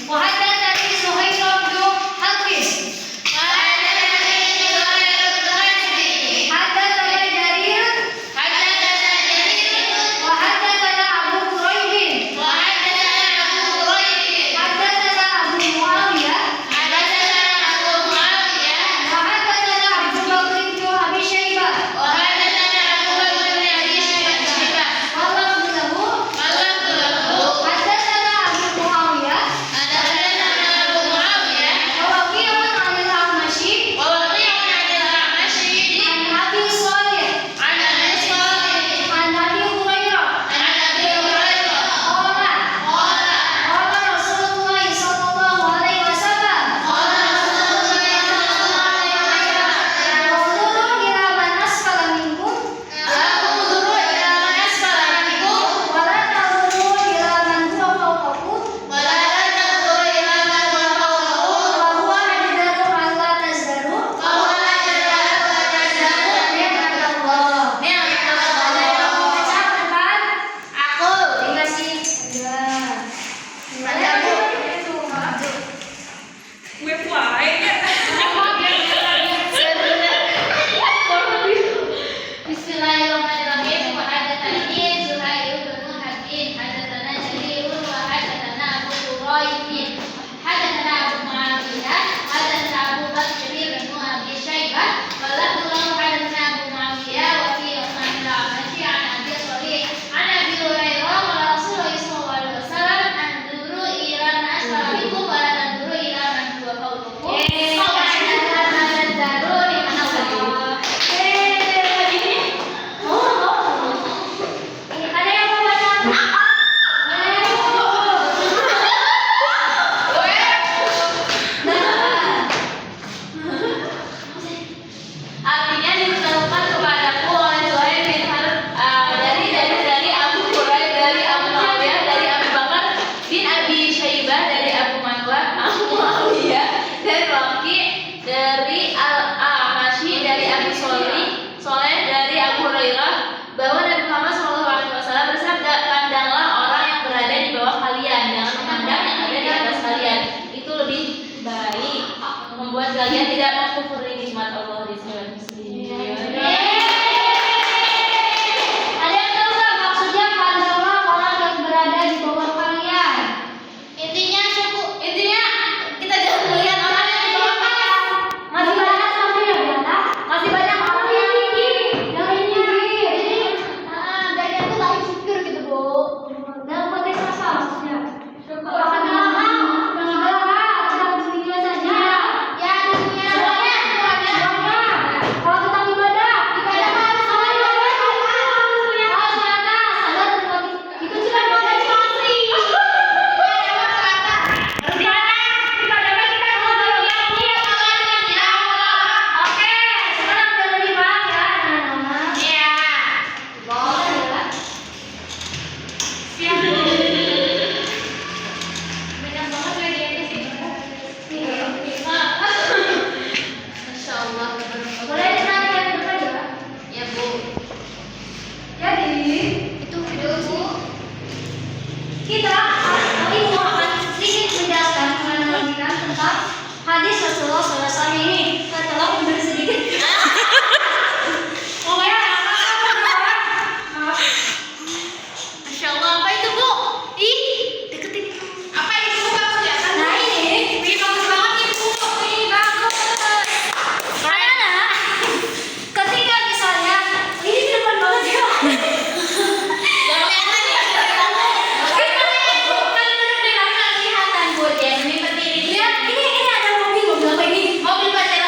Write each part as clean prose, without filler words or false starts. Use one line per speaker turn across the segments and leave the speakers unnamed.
وحدثني زهير بن حرب حدثنا جرير وحدثنا أبو كريب حدثنا أبو معاوية وحدثنا عبد بكر بن أبي شيبة واللفظ له حدثنا أبو معاوية ووكيع عن الأعمش عن أبي صالح عن أبي هريرة قال رسول الله صلى الله عليه وسلم انظروا إلى من أسفل منكم ولا تنظروا إلى من هو فوقكم وهو أجدر ألا تزدروا نعمة الله. Ucapan kan? Dikasih ada itu
Gue puai ya.
Bismillahirrahmanirrahim. Wa hadatsani Zuhair bin Harbin hadatsana Jarir wa hadatsana Abu Quraib hadatsana Abu Muawiyah hadatsana Abu Bakr bin Abi Syaibah wa lafdhu hadatsana Abu Muawiyah wa fi Utsman al-Amashi an Abi Shalih an Abi Hurairah wa Rasulullah sallallahu alaihi wasallam anzuru ila man asfala minkum wa la tanzuru ila man huwa fawqakum. Ada yang mau baca?
Artinya ditemukan kepadaku oleh Zuhair bin Harb dari Abu Hurairah dari Abu Muawiyah dari Abu Bakar bin Abi Syaibah dari Abu Muawiyah dari Waki dari Al-Amashi dari Abu Soleh dari Abu Hurairah bahwa Nabi Muhammad SAW bersabda, pandanglah orang yang berada di bawah kalian, jangan memandang yang ada di atas kalian. Itu lebih baik membuat kalian tidak mengkufuri nikmat Allah di segala sisi.
Ada yang tahu nggak maksudnya pandanglah orang yang berada di bawah kalian?
Intinya kita jangan melihat orang yang di bawah kalian.
Masih banyak tapi ya berapa?
Masih banyak orang yang
Dari aku lagi supir gitu bu. Dalam konteks apa maksudnya? Apakah di belakang atau di dunia saja?
ya dunia semuanya.
Kalau tentang ibadah harus sama ibadah. Harus nyata, sadar dan mati. Itu juga motivasi. Oke, sekarang udah lebih paham ya anak-anak. Boleh ya.
Banyak banget medianya sih. Masya Allah.
Boleh ditanya yang depan ya?
Ya Bu.
Jadi
Itu video Bu.
kita hari ini akan sedikit menjelaskan menganalogikan tentang hadis Rasulullah SAW ini. Kita tolong mundur sedikit. Pokoknya
Masya Allah, apa itu Bu? Ih, deketin itu. Apa itu Bu? Kelihatan.
nah ini
Bagus banget Ibu. Ini bagus.
karena ketika misalnya ini di depan banget ya.
Jangan kelihatan ya.
Kan duduk di belakang kelihatan Bu.
Jangan dipetirin.
Lihat ini ada mobil apa ini?
Mobil pacar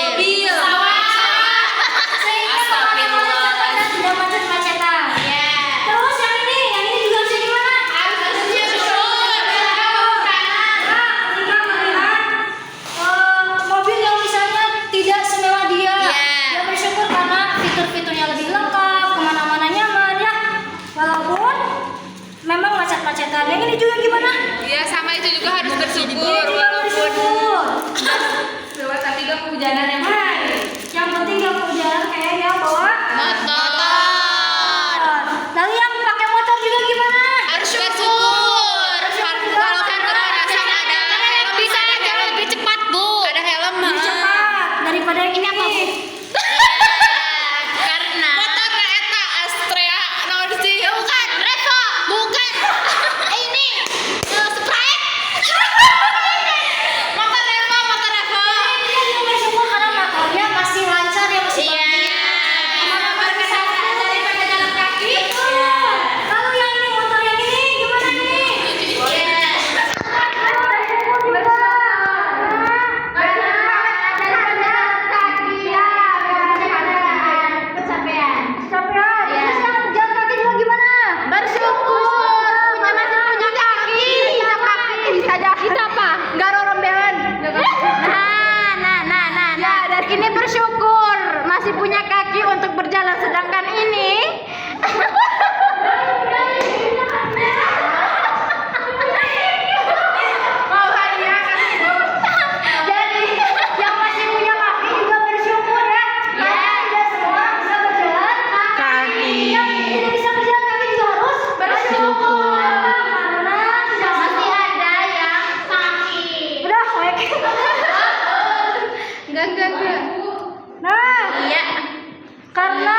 mobil.
Sehingga
Astagfirullahaladzim.
tidak macet-macetan. Terus yang ini juga bisa gimana? Harus bersyukur. Ketika melihat mobil yang misalnya tidak semewah dia, dia bersyukur karena fitur-fiturnya lebih lengkap, kemana-mana nyaman ya. Walaupun memang macet-macetan. Yang ini juga gimana?
Ya sama itu juga harus bersyukur
Dia juga
walaupun
bersyukur.
Tapi gak kehujanan yang
Yang penting gak kehujanan kayak yang bawa
motor
Lalu yang pakai motor juga gimana?
harus bersyukur. Kalau kan kepanasan ada helm, bisa jalan lebih cepat bu. Ada helm mah.
Lebih cepat daripada ini apa bu?
Karena motor eta Astrea naon sih? Bukan Revo, bukan. Ini Sprite. Motor Revo, motor Revo.
Dia juga bersyukur karena motornya masih lancar ya masih bagus.
Mana kesalahan daripada jalan kaki.
Lalu yang ini motor yang ini gimana nih?
Ini bersyukur masih punya kaki untuk berjalan, sedangkan ini
Jadi yang masih punya kaki juga bersyukur ya. Karena tidak semua bisa berjalan kaki. Yang tidak bisa berjalan kaki juga harus bersyukur. Karena
masih ada yang sakit.
udah baik.
Enggak.
Nah,
Iya.
karena